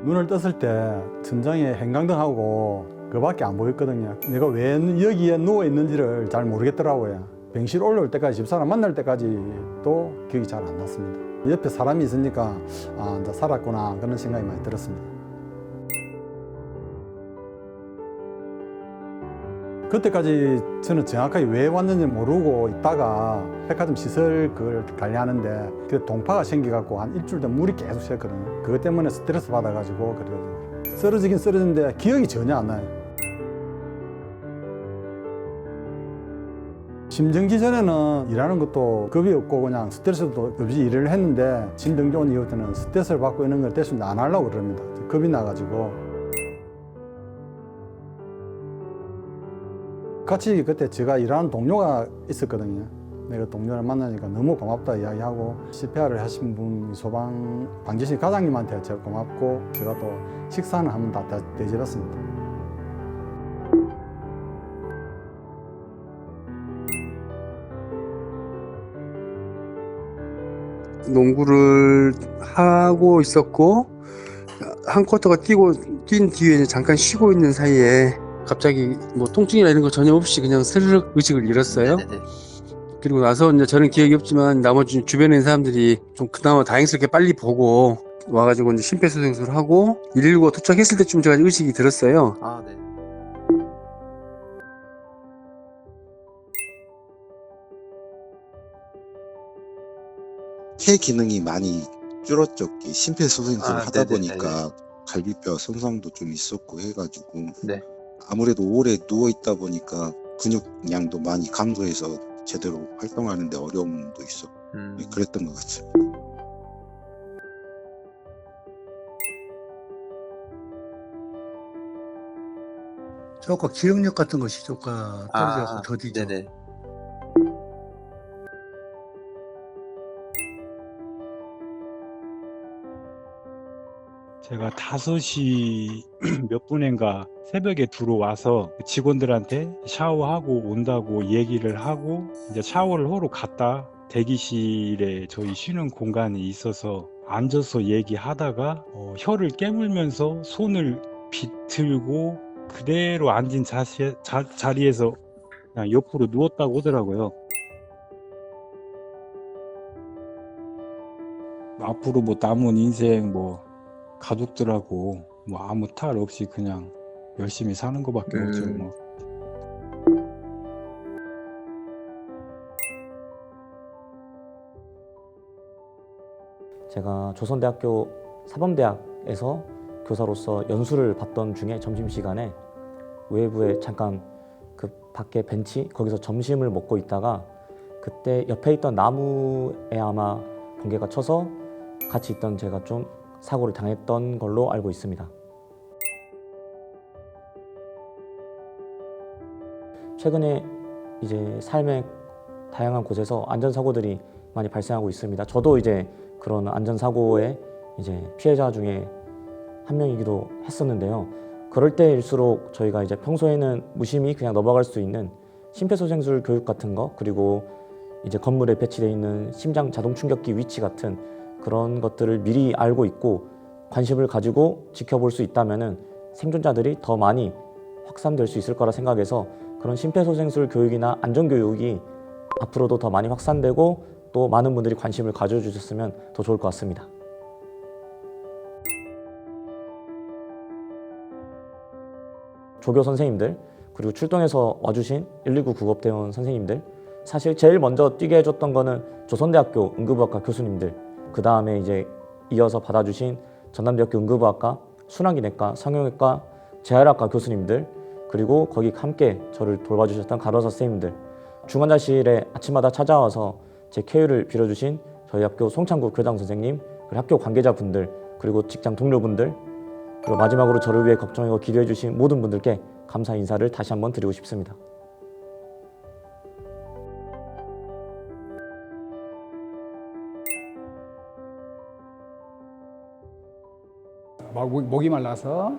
눈을 떴을 때 천장에 형광등하고 그밖에 안 보였거든요. 내가 왜 여기에 누워 있는지를 잘 모르겠더라고요. 병실 올라올 때까지, 집사람 만날 때까지도 기억이 잘 안 났습니다. 옆에 사람이 있으니까 이제 살았구나 그런 생각이 많이 들었습니다. 그때까지 저는 정확하게 왜 왔는지 모르고 있다가 백화점 시설 그걸 관리하는데 그 동파가 생겨갖고 한 일주일 동안 물이 계속 새었거든요. 그것 때문에 스트레스 받아가지고 그러거든요. 쓰러지긴 쓰러졌는데 기억이 전혀 안 나요. 심정지 전에는 일하는 것도 겁이 없고 그냥 스트레스도 없이 일을 했는데 심정지 온 이후부터는 스트레스를 받고 있는 걸 대신 안 하려고 그럽니다. 겁이 나가지고. 같이 그때 제가 일하는 동료가 있었거든요. 내가 동료를 만나니까 너무 고맙다 이야기하고 CPR을 하신 분 소방 방재실 과장님한테 제가 고맙고 제가 또 식사는 한번 다 대접했습니다. 농구를 하고 있었고 한 쿼터가 뛴 뒤에 이제 잠깐 쉬고 있는 사이에 갑자기 뭐 통증이나 이런 거 전혀 없이 그냥 스르륵 의식을 잃었어요. 네네네. 그리고 나서 이제 저는 기억이 없지만 나머지 주변에 있는 사람들이 좀 그나마 다행스럽게 빨리 보고 와가지고 이제 심폐소생술을 하고 119가 도착했을 때쯤 제가 의식이 들었어요. 아, 네. 폐 기능이 많이 줄었죠. 심폐소생술을 하다 네네네. 보니까 갈비뼈 손상도 좀 있었고 해가지고 네. 아무래도 오래 누워 있다 보니까 근육량도 많이 감소해서 제대로 활동하는데 어려움도 있었고 그랬던 것 같습니다. 저과 기억력 같은 것이 조금 떨어져서 더디죠. 네네. 제가 5시 몇 분인가 새벽에 들어와서 직원들한테 샤워하고 온다고 얘기를 하고 이제 샤워를 하러 갔다 대기실에 저희 쉬는 공간이 있어서 앉아서 얘기하다가 혀를 깨물면서 손을 비틀고 그대로 앉은 자리에서 그냥 옆으로 누웠다고 하더라고요. 앞으로 뭐 남은 인생 뭐 가족들하고 뭐 아무 탈 없이 그냥 열심히 사는 것밖에 없죠. 뭐. 제가 조선대학교 사범대학에서 교사로서 연수를 받던 중에 점심시간에 외부에 잠깐 그 밖에 벤치 거기서 점심을 먹고 있다가 그때 옆에 있던 나무에 아마 번개가 쳐서 같이 있던 제가 좀 사고를 당했던 걸로 알고 있습니다. 최근에 이제 삶의 다양한 곳에서 안전사고들이 많이 발생하고 있습니다. 저도 이제 그런 안전사고의 이제 피해자 중에 한 명이기도 했었는데요. 그럴 때일수록 저희가 이제 평소에는 무심히 그냥 넘어갈 수 있는 심폐소생술 교육 같은 거, 그리고 이제 건물에 배치되어 있는 심장 자동 충격기 위치 같은 그런 것들을 미리 알고 있고 관심을 가지고 지켜볼 수 있다면은 생존자들이 더 많이 확산될 수 있을 거라 생각해서 그런 심폐소생술 교육이나 안전교육이 앞으로도 더 많이 확산되고 또 많은 분들이 관심을 가져주셨으면 더 좋을 것 같습니다. 조교 선생님들, 그리고 출동해서 와주신 119 구급대원 선생님들, 사실 제일 먼저 뛰게 해줬던 거는 조선대학교 응급의학과 교수님들, 그 다음에 이제 이어서 받아주신 전남대학교 응급의학과, 순환기내과, 성형외과, 재활학과 교수님들, 그리고 거기 함께 저를 돌봐주셨던 간호사 선생님들, 중환자실에 아침마다 찾아와서 제 쾌유를 빌어주신 저희 학교 송창구 교장 선생님, 그리고 학교 관계자분들, 그리고 직장 동료분들, 그리고 마지막으로 저를 위해 걱정하고 기도해 주신 모든 분들께 감사 인사를 다시 한번 드리고 싶습니다. 목이 말라서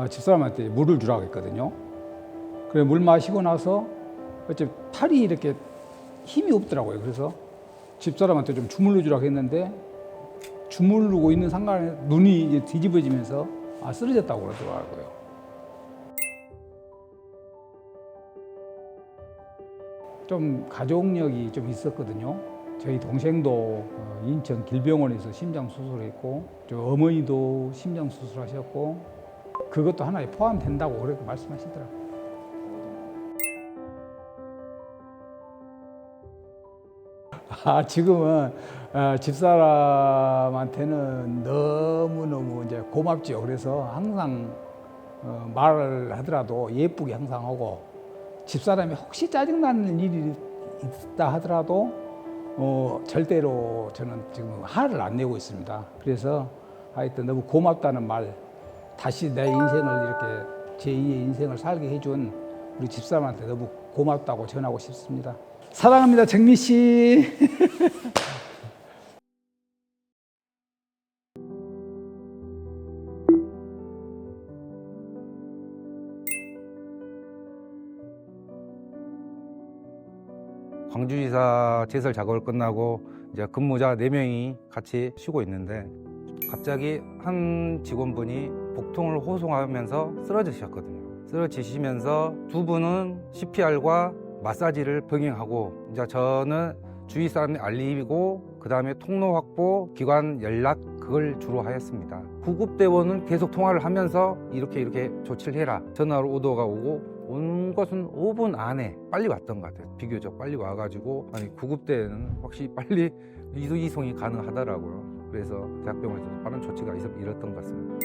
집사람한테 물을 주라고 했거든요. 그래 물 마시고 나서 어째 팔이 이렇게 힘이 없더라고요. 그래서 집사람한테 좀 주물러 주라고 했는데 주무르고 있는 상간에 눈이 이제 뒤집어지면서 쓰러졌다고 그러더라고요. 좀 가족력이 좀 있었거든요. 저희 동생도 인천 길병원에서 심장 수술했고, 저 어머니도 심장 수술하셨고, 그것도 하나에 포함된다고 그렇게 말씀하시더라고요. 지금은 집사람한테는 너무너무 이제 고맙죠. 그래서 항상 말을 하더라도 예쁘게 항상 하고, 집사람이 혹시 짜증나는 일이 있다 하더라도 절대로 저는 지금 화를 안 내고 있습니다. 그래서 하여튼 너무 고맙다는 말, 다시 내 인생을 이렇게 제2의 인생을 살게 해준 우리 집사람한테 너무 고맙다고 전하고 싶습니다. 사랑합니다, 정미 씨. 광주지사 제설 작업을 끝나고 이제 근무자 4명이 같이 쉬고 있는데 갑자기 한 직원분이 복통을 호송하면서 쓰러지셨거든요. 쓰러지시면서 두 분은 CPR과 마사지를 병행하고 이제 저는 주위 사람에 알리고 그 다음에 통로 확보, 기관 연락 그걸 주로 하였습니다. 구급대원은 계속 통화를 하면서 이렇게 조치를 해라. 전화로 오더가 오고 온 것은 5분 안에 빨리 왔던 것 같아요. 비교적 빨리 와가지고 구급대는 확실히 빨리 이송이 가능하더라고요. 그래서 대학병원에서 빠른 조치가 이뤘던 것 같습니다.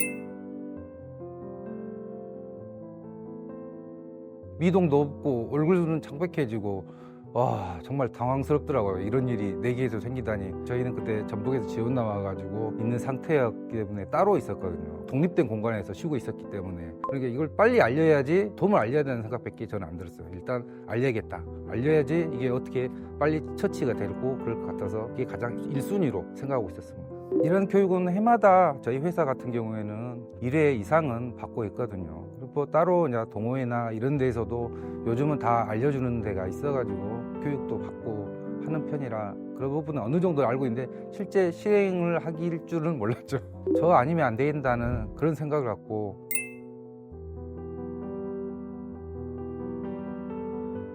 미동도 없고 얼굴은 창백해지고 와 정말 당황스럽더라고요. 이런 일이 내기에서 생기다니. 저희는 그때 전북에서 지원 나와가지고 있는 상태였기 때문에 따로 있었거든요. 독립된 공간에서 쉬고 있었기 때문에 그러니까 이걸 빨리 알려야지, 도움을 알려야 되는 생각밖에 저는 안 들었어요. 일단 알려야겠다. 알려야지 이게 어떻게 빨리 처치가 되고 그럴 것 같아서 그게 가장 1순위로 생각하고 있었습니다. 이런 교육은 해마다 저희 회사 같은 경우에는 1회 이상은 받고 있거든요. 그리고 따로 이제 동호회나 이런 데에서도 요즘은 다 알려주는 데가 있어가지고 교육도 받고 하는 편이라 그런 부분은 어느 정도 알고 있는데 실제 실행을 하길 줄은 몰랐죠. 저 아니면 안 된다는 그런 생각을 갖고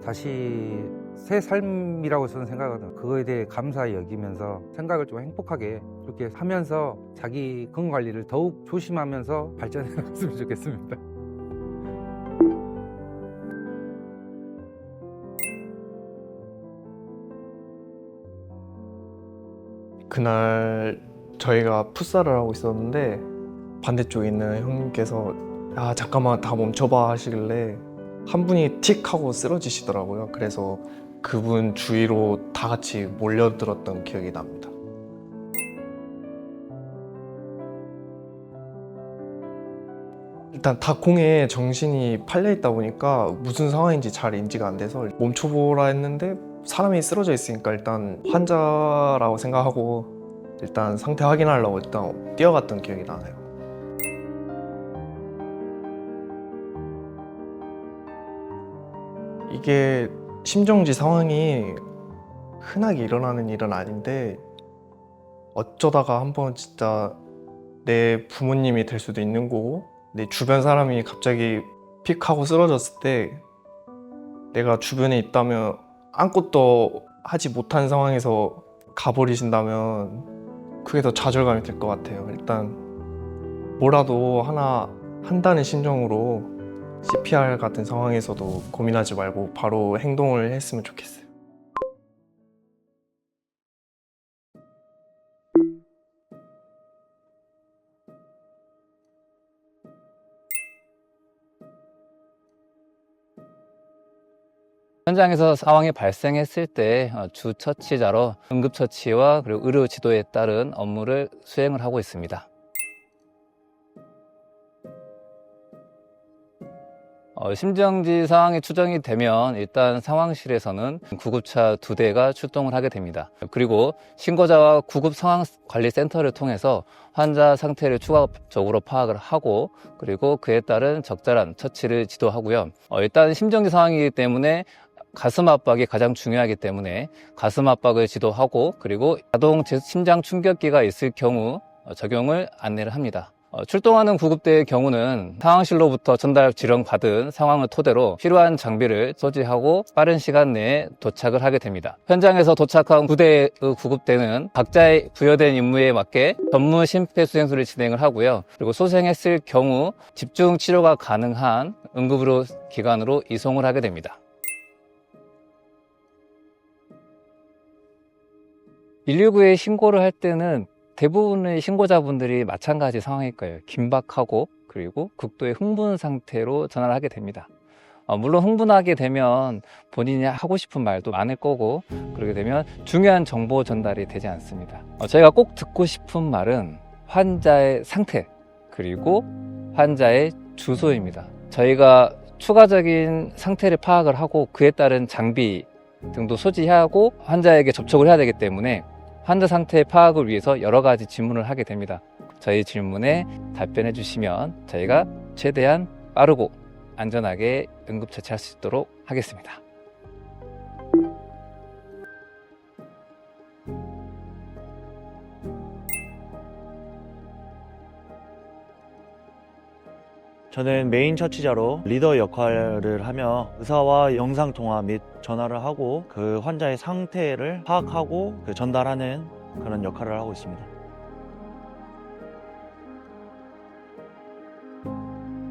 다시 새 삶이라고 저는 생각하거든요. 그거에 대해 감사히 여기면서 생각을 좀 행복하게 그렇게 하면서 자기 건강관리를 더욱 조심하면서 발전해 나갔으면 좋겠습니다. 그날 저희가 풋살을 하고 있었는데 반대쪽에 있는 형님께서 야 잠깐만 다 멈춰봐 하시길래 한 분이 틱 하고 쓰러지시더라고요. 그래서 그분 주위로 다 같이 몰려들었던 기억이 납니다. 일단 다 공에 정신이 팔려 있다 보니까 무슨 상황인지 잘 인지가 안 돼서 멈춰보라 했는데 사람이 쓰러져 있으니까 일단 환자라고 생각하고 일단 상태 확인하려고 일단 뛰어갔던 기억이 나네요. 이게 심정지 상황이 흔하게 일어나는 일은 아닌데 어쩌다가 한번 진짜 내 부모님이 될 수도 있는 거고 내 주변 사람이 갑자기 픽 하고 쓰러졌을 때 내가 주변에 있다면 아무것도 하지 못한 상황에서 가버리신다면 그게 더 좌절감이 될 것 같아요. 일단 뭐라도 하나 한다는 심정으로 CPR 같은 상황에서도 고민하지 말고 바로 행동을 했으면 좋겠어요. 현장에서 상황이 발생했을 때 주 처치자로 응급처치와 그리고 의료 지도에 따른 업무를 수행을 하고 있습니다. 심정지 상황이 추정이 되면 일단 상황실에서는 구급차 2대가 출동을 하게 됩니다. 그리고 신고자와 구급 상황관리센터를 통해서 환자 상태를 추가적으로 파악을 하고 그리고 그에 따른 적절한 처치를 지도하고요. 일단 심정지 상황이기 때문에 가슴 압박이 가장 중요하기 때문에 가슴 압박을 지도하고 그리고 자동 심장 충격기가 있을 경우 적용을 안내를 합니다. 출동하는 구급대의 경우는 상황실로부터 전달 지령받은 상황을 토대로 필요한 장비를 소지하고 빠른 시간 내에 도착을 하게 됩니다. 현장에서 도착한 구대의 구급대는 각자의 부여된 임무에 맞게 전문 심폐소생술을 진행을 하고요. 그리고 소생했을 경우 집중 치료가 가능한 응급의료 기관으로 이송을 하게 됩니다. 119에 신고를 할 때는 대부분의 신고자분들이 마찬가지 상황일 거예요. 긴박하고 그리고 극도의 흥분 상태로 전화를 하게 됩니다. 물론 흥분하게 되면 본인이 하고 싶은 말도 많을 거고 그러게 되면 중요한 정보 전달이 되지 않습니다. 저희가 꼭 듣고 싶은 말은 환자의 상태 그리고 환자의 주소입니다. 저희가 추가적인 상태를 파악을 하고 그에 따른 장비 등도 소지하고 환자에게 접촉을 해야 되기 때문에 환자 상태 파악을 위해서 여러 가지 질문을 하게 됩니다. 저희 질문에 답변해 주시면 저희가 최대한 빠르고 안전하게 응급처치할 수 있도록 하겠습니다. 저는 메인 처치자로 리더 역할을 하며 의사와 영상통화 및 전화를 하고 그 환자의 상태를 파악하고 전달하는 그런 역할을 하고 있습니다.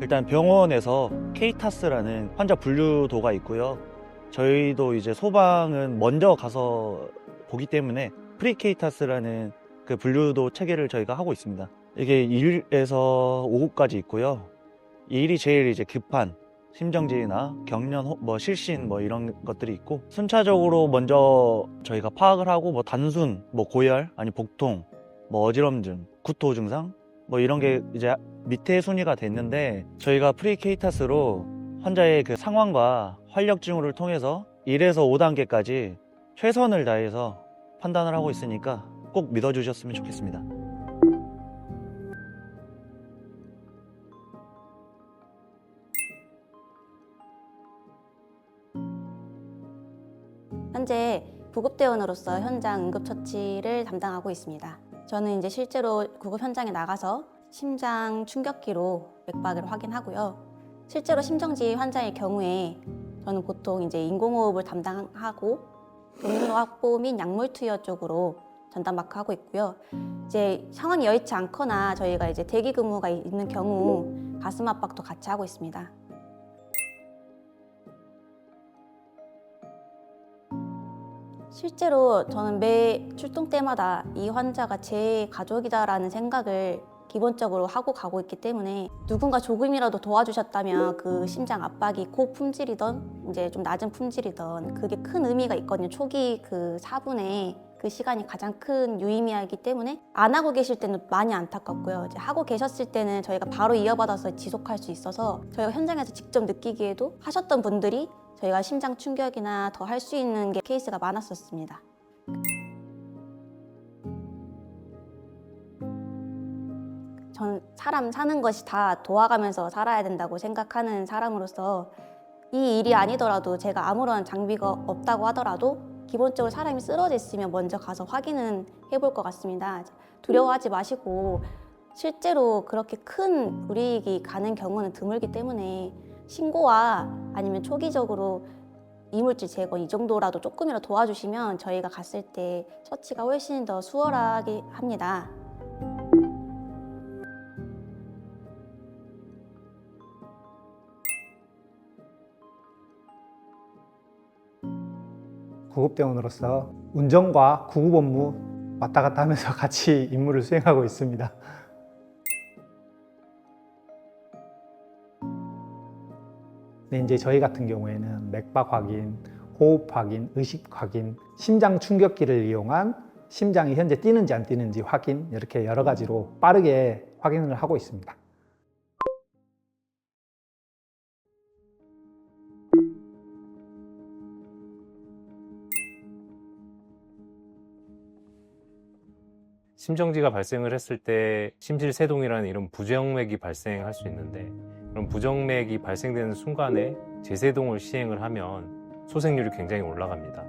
일단 병원에서 케이타스라는 환자 분류도가 있고요. 저희도 이제 소방은 먼저 가서 보기 때문에 프리케이타스라는 그 분류도 체계를 저희가 하고 있습니다. 이게 1에서 5까지 있고요. 1이 제일 이제 급한 심정지나 경련, 실신 이런 것들이 있고 순차적으로 먼저 저희가 파악을 하고 단순, 고열, 아니 복통, 어지럼증, 구토 증상 이런 게 이제 밑에 순위가 됐는데 저희가 프리케이타스로 환자의 그 상황과 활력 징후를 통해서 1에서 5단계까지 최선을 다해서 판단을 하고 있으니까 꼭 믿어주셨으면 좋겠습니다. 현재 구급대원으로서 현장 응급처치를 담당하고 있습니다. 저는 이제 실제로 구급 현장에 나가서 심장 충격기로 맥박을 확인하고요. 실제로 심정지 환자의 경우에 저는 보통 이제 인공호흡을 담당하고 동료 확보 및 약물 투여 쪽으로 전담 마크하고 있고요. 이제 상황이 여의치 않거나 저희가 이제 대기 근무가 있는 경우 가슴 압박도 같이 하고 있습니다. 실제로 저는 매 출동 때마다 이 환자가 제 가족이다라는 생각을 기본적으로 하고 가고 있기 때문에 누군가 조금이라도 도와주셨다면 그 심장 압박이 고품질이던 이제 좀 낮은 품질이던 그게 큰 의미가 있거든요. 초기 그 4분의 그 시간이 가장 큰 유의미하기 때문에 안 하고 계실 때는 많이 안타깝고요. 이제 하고 계셨을 때는 저희가 바로 이어받아서 지속할 수 있어서 저희가 현장에서 직접 느끼기에도 하셨던 분들이 저희가 심장 충격이나 더 할 수 있는 게 케이스가 많았었습니다. 전 사람 사는 것이 다 도와가면서 살아야 된다고 생각하는 사람으로서 이 일이 아니더라도 제가 아무런 장비가 없다고 하더라도 기본적으로 사람이 쓰러져 있으면 먼저 가서 확인은 해볼 것 같습니다. 두려워하지 마시고 실제로 그렇게 큰 불이익이 가는 경우는 드물기 때문에 신고와 아니면 초기적으로 이물질 제거 이 정도라도 조금이라도 도와주시면 저희가 갔을 때 처치가 훨씬 더 수월하게 합니다. 구급대원으로서 운전과 구급 업무 왔다 갔다 하면서 같이 임무를 수행하고 있습니다. 근데 이제 저희 같은 경우에는 맥박 확인, 호흡 확인, 의식 확인, 심장 충격기를 이용한 심장이 현재 뛰는지 안 뛰는지 확인 이렇게 여러 가지로 빠르게 확인을 하고 있습니다. 심정지가 발생을 했을 때 심실세동이라는 이런 부정맥이 발생할 수 있는데 그럼 부정맥이 발생되는 순간에 제세동을 시행을 하면 소생률이 굉장히 올라갑니다.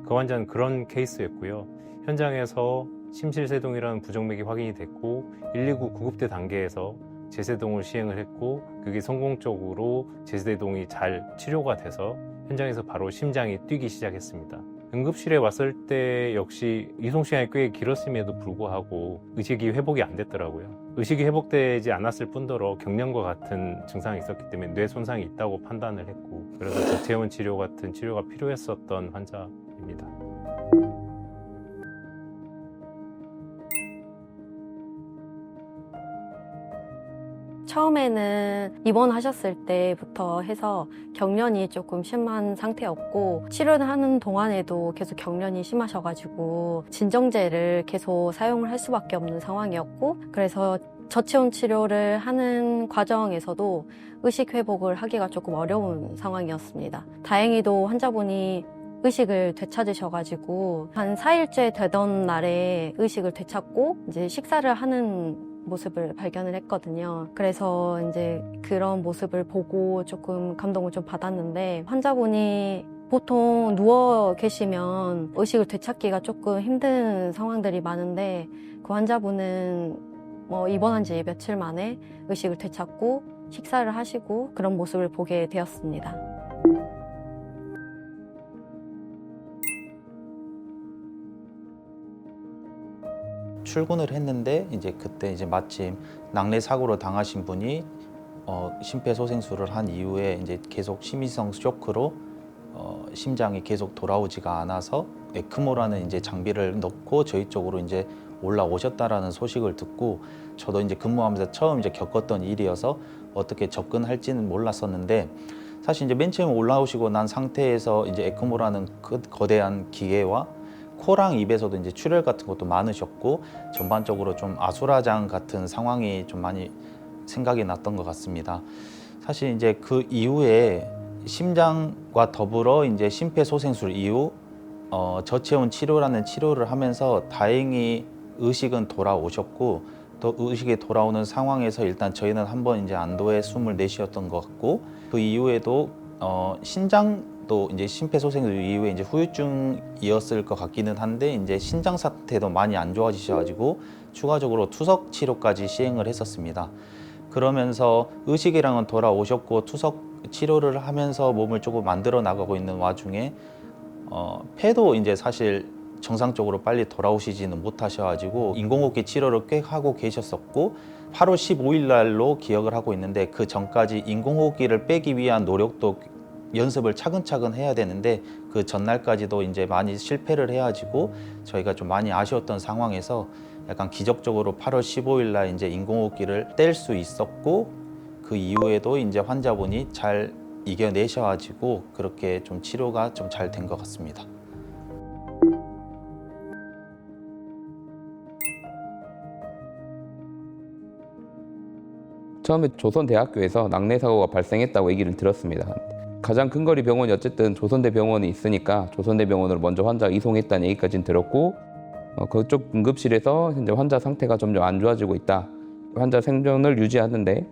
그 환자는 그런 케이스였고요. 현장에서 심실세동이라는 부정맥이 확인이 됐고 119 구급대 단계에서 제세동을 시행을 했고 그게 성공적으로 제세동이 잘 치료가 돼서 현장에서 바로 심장이 뛰기 시작했습니다. 응급실에 왔을 때 역시 이송 시간이 꽤 길었음에도 불구하고 의식이 회복이 안 됐더라고요. 의식이 회복되지 않았을 뿐더러 경련과 같은 증상이 있었기 때문에 뇌 손상이 있다고 판단을 했고 그래서 저체온 치료 같은 치료가 필요했었던 환자입니다. 처음에는 입원하셨을 때부터 해서 경련이 조금 심한 상태였고 치료를 하는 동안에도 계속 경련이 심하셔가지고 진정제를 계속 사용을 할 수밖에 없는 상황이었고 그래서 저체온 치료를 하는 과정에서도 의식 회복을 하기가 조금 어려운 상황이었습니다. 다행히도 환자분이 의식을 되찾으셔가지고 한 4일째 되던 날에 의식을 되찾고 이제 식사를 하는 모습을 발견을 했거든요. 그래서 이제 그런 모습을 보고 조금 감동을 좀 받았는데 환자분이 보통 누워 계시면 의식을 되찾기가 조금 힘든 상황들이 많은데 그 환자분은 입원한 지 며칠 만에 의식을 되찾고 식사를 하시고 그런 모습을 보게 되었습니다. 출근을 했는데 이제 그때 이제 마침 낙뢰 사고로 당하신 분이 심폐소생술을 한 이후에 이제 계속 심위성 쇼크로 심장이 계속 돌아오지가 않아서 에크모라는 이제 장비를 넣고 저희 쪽으로 이제 올라오셨다라는 소식을 듣고 저도 이제 근무하면서 처음 이제 겪었던 일이어서 어떻게 접근할지는 몰랐었는데 사실 이제 맨 처음 올라오시고 난 상태에서 이제 에크모라는 거대한 기계와 코랑 입에서도 이제 출혈 같은 것도 많으셨고 전반적으로 좀 아수라장 같은 상황이 좀 많이 생각이 났던 것 같습니다. 사실 이제 그 이후에 심장과 더불어 이제 심폐소생술 이후 저체온 치료라는 치료를 하면서 다행히 의식은 돌아오셨고 또 의식이 돌아오는 상황에서 일단 저희는 한번 이제 안도의 숨을 내쉬었던 것 같고 그 이후에도 신장도 이제 심폐소생술 이후에 이제 후유증이었을 것 같기는 한데 이제 신장 상태도 많이 안 좋아지셔가지고 추가적으로 투석 치료까지 시행을 했었습니다. 그러면서 의식이랑은 돌아오셨고 투석 치료를 하면서 몸을 조금 만들어 나가고 있는 와중에 폐도 이제 사실 정상적으로 빨리 돌아오시지는 못하셔가지고 인공호흡기 치료를 꽤 하고 계셨었고 8월 15일 날로 기억을 하고 있는데 그 전까지 인공호흡기를 빼기 위한 노력도 연습을 차근차근 해야 되는데 그 전날까지도 이제 많이 실패를 해가지고 저희가 좀 많이 아쉬웠던 상황에서 약간 기적적으로 8월 15일 날 이제 인공호흡기를 뗄 수 있었고 그 이후에도 이제 환자분이 잘 이겨내셔가지고 그렇게 좀 치료가 좀 잘 된 것 같습니다. 처음에 조선대학교에서 낙뢰 사고가 발생했다고 얘기를 들었습니다. 가장 근거리 병원이 어쨌든 조선대 병원이 있으니까 조선대 병원으로 먼저 환자 이송했다는 얘기까지는 들었고 그쪽 응급실에서 현재 환자 상태가 점점 안 좋아지고 있다. 환자 생존을 유지하는데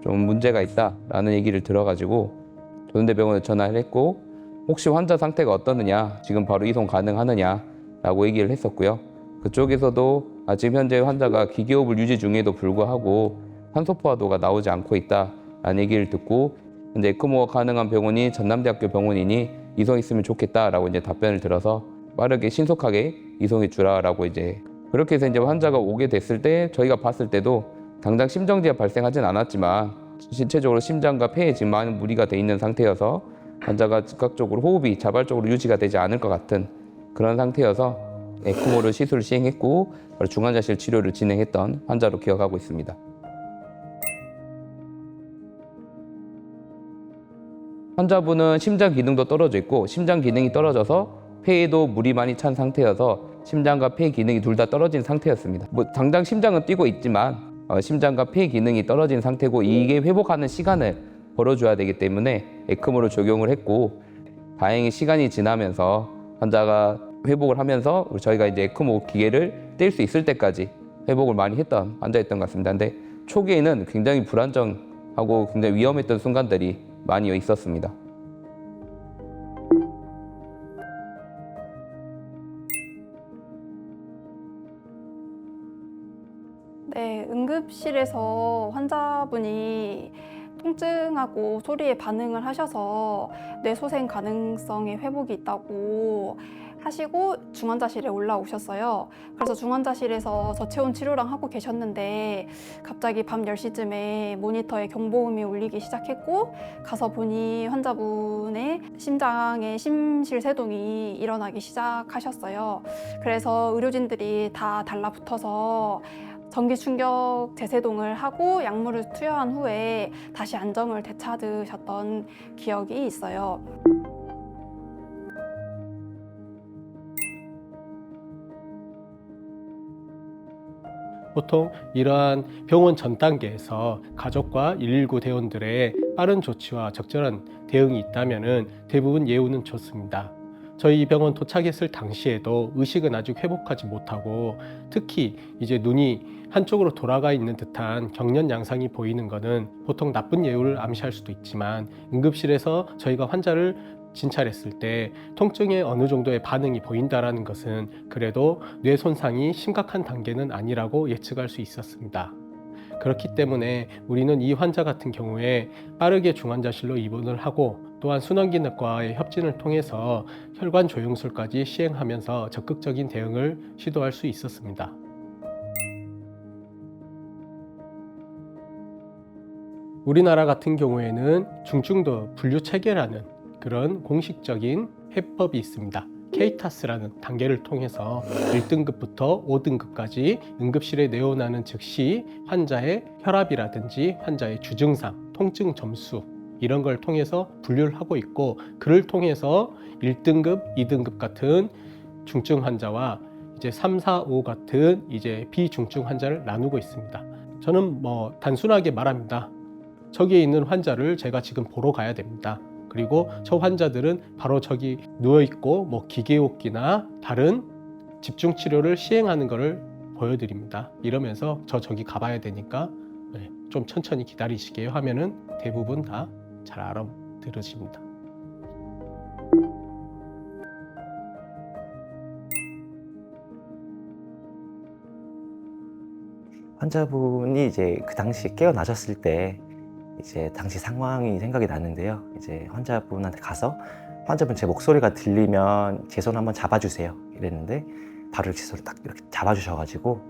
좀 문제가 있다라는 얘기를 들어가지고 조선대 병원에 전화를 했고 혹시 환자 상태가 어떠느냐, 지금 바로 이송 가능하느냐라고 얘기를 했었고요. 그쪽에서도 지금 현재 환자가 기계호흡을 유지 중에도 불구하고 산소포화도가 나오지 않고 있다라는 얘기를 듣고 현재 에크모가 가능한 병원이 전남대학교 병원이니 이송했으면 좋겠다라고 이제 답변을 들어서 빠르게 신속하게 이송해 주라라고 이제 그렇게 해서 이제 환자가 오게 됐을 때 저희가 봤을 때도 당장 심정지가 발생하진 않았지만 신체적으로 심장과 폐에 지금 많은 무리가 돼 있는 상태여서 환자가 즉각적으로 호흡이 자발적으로 유지가 되지 않을 것 같은 그런 상태여서 에크모를 시술을 시행했고 바로 중환자실 치료를 진행했던 환자로 기억하고 있습니다. 환자분은 심장 기능도 떨어져 있고 심장 기능이 떨어져서 폐에도 물이 많이 찬 상태여서 심장과 폐 기능이 둘 다 떨어진 상태였습니다. 당장 심장은 뛰고 있지만 심장과 폐 기능이 떨어진 상태고 이게 회복하는 시간을 벌어줘야 되기 때문에 에크모를 적용을 했고 다행히 시간이 지나면서 환자가 회복을 하면서 저희가 이제 에크모 기계를 뗄 수 있을 때까지 회복을 많이 했던 환자였던 것 같습니다. 근데 초기에는 굉장히 불안정하고 굉장히 위험했던 순간들이 많이 있었습니다. 네, 응급실에서 환자분이 통증하고 소리에 반응을 하셔서 뇌소생 가능성의 회복이 있다고 하시고 중환자실에 올라오셨어요. 그래서 중환자실에서 저체온 치료랑 하고 계셨는데 갑자기 밤 10시쯤에 모니터에 경보음이 울리기 시작했고 가서 보니 환자분의 심장에 심실세동이 일어나기 시작하셨어요. 그래서 의료진들이 다 달라붙어서 전기 충격 재세동을 하고 약물을 투여한 후에 다시 안정을 되찾으셨던 기억이 있어요. 보통 이러한 병원 전 단계에서 가족과 119 대원들의 빠른 조치와 적절한 대응이 있다면 대부분 예우는 좋습니다. 저희 병원 도착했을 당시에도 의식은 아직 회복하지 못하고 특히 이제 눈이 한쪽으로 돌아가 있는 듯한 경련 양상이 보이는 것은 보통 나쁜 예우를 암시할 수도 있지만 응급실에서 저희가 환자를 진찰했을 때 통증에 어느 정도의 반응이 보인다는 것은 그래도 뇌 손상이 심각한 단계는 아니라고 예측할 수 있었습니다. 그렇기 때문에 우리는 이 환자 같은 경우에 빠르게 중환자실로 입원을 하고 또한 순환기내과와의 협진을 통해서 혈관 조영술까지 시행하면서 적극적인 대응을 시도할 수 있었습니다. 우리나라 같은 경우에는 중증도 분류체계라는 그런 공식적인 해법이 있습니다. 케이타스라는 단계를 통해서 1등급부터 5등급까지 응급실에 내원하는 즉시 환자의 혈압이라든지 환자의 주증상, 통증 점수 이런 걸 통해서 분류를 하고 있고 그를 통해서 1등급, 2등급 같은 중증 환자와 이제 3, 4, 5 같은 이제 비중증 환자를 나누고 있습니다. 저는 단순하게 말합니다. 저기에 있는 환자를 제가 지금 보러 가야 됩니다. 그리고 저 환자들은 바로 저기 누워있고 기계호흡기나 다른 집중치료를 시행하는 것을 보여드립니다. 이러면서 저기 가봐야 되니까 좀 천천히 기다리시게요 하면은 대부분 다 잘 알아들으십니다. 환자분이 이제 그 당시에 깨어나셨을 때 이제 당시 상황이 생각이 나는데요. 이제 환자분한테 가서 환자분 제 목소리가 들리면 제 손 한번 잡아주세요 이랬는데 바로 제 손을 딱 이렇게 잡아주셔가지고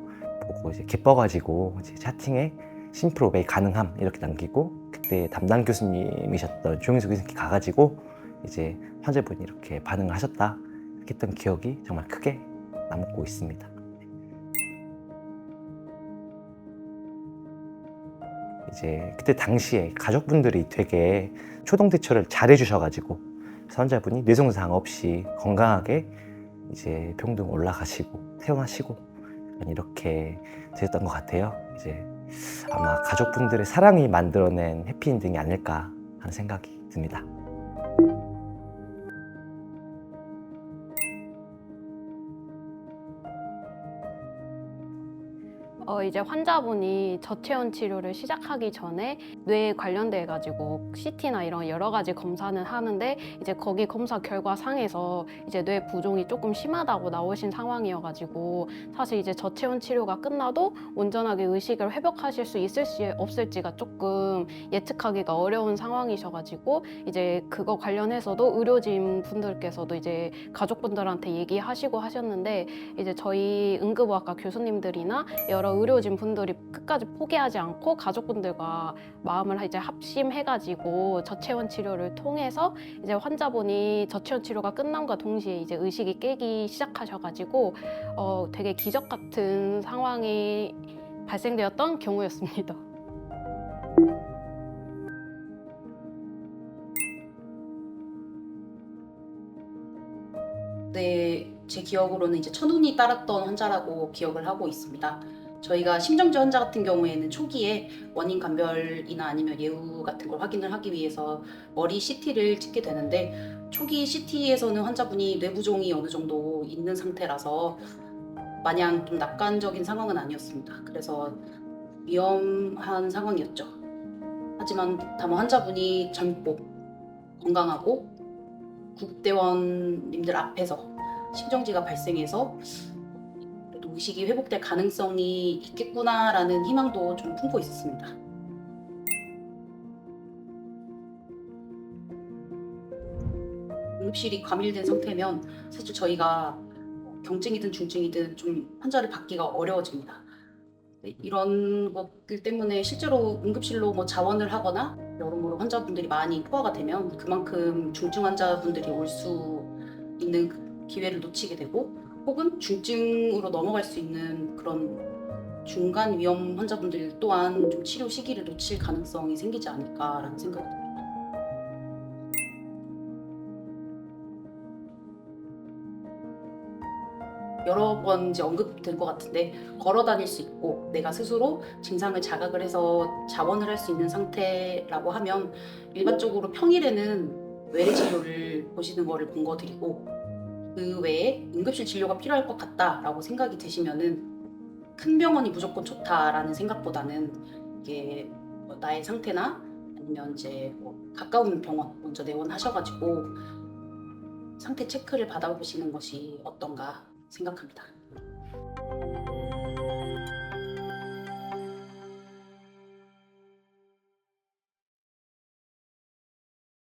보고 이제 기뻐가지고 이제 채팅에 심프로베이 가능함 이렇게 남기고 그때 담당 교수님이셨던 조영수 교수님께 가가지고 이제 환자분이 이렇게 반응을 하셨다 이렇게 했던 기억이 정말 크게 남고 있습니다. 이제 그때 당시에 가족분들이 되게 초동 대처를 잘 해주셔가지고 환자분이 뇌손상 없이 건강하게 이제 병동 올라가시고 퇴원하시고 이렇게 되었던 것 같아요. 이제 아마 가족분들의 사랑이 만들어낸 해피엔딩이 아닐까 하는 생각이 듭니다. 이제 환자분이 저체온 치료를 시작하기 전에 뇌에 관련돼 가지고 CT나 이런 여러 가지 검사는 하는데 이제 거기 검사 결과 상에서 이제 뇌 부종이 조금 심하다고 나오신 상황이어가지고 사실 이제 저체온 치료가 끝나도 온전하게 의식을 회복하실 수 있을지 없을지가 조금 예측하기가 어려운 상황이셔가지고 이제 그거 관련해서도 의료진 분들께서도 이제 가족분들한테 얘기하시고 하셨는데 이제 저희 응급의학과 교수님들이나 여러 의료진 분들이 끝까지 포기하지 않고 가족분들과 마음을 이제 합심해가지고 저체온 치료를 통해서 이제 환자분이 저체온 치료가 끝남과 동시에 이제 의식이 깨기 시작하셔가지고 되게 기적 같은 상황이 발생되었던 경우였습니다. 네, 제 기억으로는 이제 천운이 따랐던 환자라고 기억을 하고 있습니다. 저희가 심정지 환자 같은 경우에는 초기에 원인 감별이나 아니면 예후 같은 걸 확인을 하기 위해서 머리 CT를 찍게 되는데 초기 CT에서는 환자분이 뇌부종이 어느 정도 있는 상태라서 마냥 좀 낙관적인 상황은 아니었습니다. 그래서 위험한 상황이었죠. 하지만 다만 환자분이 젊고 건강하고 구급대원님들 앞에서 심정지가 발생해서 그래도 좀 의식이 회복될 가능성이 있겠구나라는 희망도 좀 품고 있었습니다. 응급실이 과밀된 상태면 사실 저희가 경증이든 중증이든 좀 환자를 받기가 어려워집니다. 이런 것들 때문에 실제로 응급실로 뭐 자원을 하거나 여러모로 환자분들이 많이 포화가 되면 그만큼 중증 환자분들이 올 수 있는 그 기회를 놓치게 되고 혹은 중증으로 넘어갈 수 있는 그런 중간 위험 환자분들 또한 좀 치료 시기를 놓칠 가능성이 생기지 않을까라는 생각이 듭니다. 여러 번 이제 언급될 것 같은데 걸어 다닐 수 있고 내가 스스로 증상을 자각을 해서 자원을 할 수 있는 상태라고 하면 일반적으로 평일에는 외래 진료를 보시는 거를 권고드리고 그 외에 응급실 진료가 필요할 것 같다라고 생각이 드시면은 큰 병원이 무조건 좋다라는 생각보다는 이게 뭐 나의 상태나 아니면 이제 뭐 가까운 병원 먼저 내원하셔가지고 상태 체크를 받아보시는 것이 어떤가 생각합니다.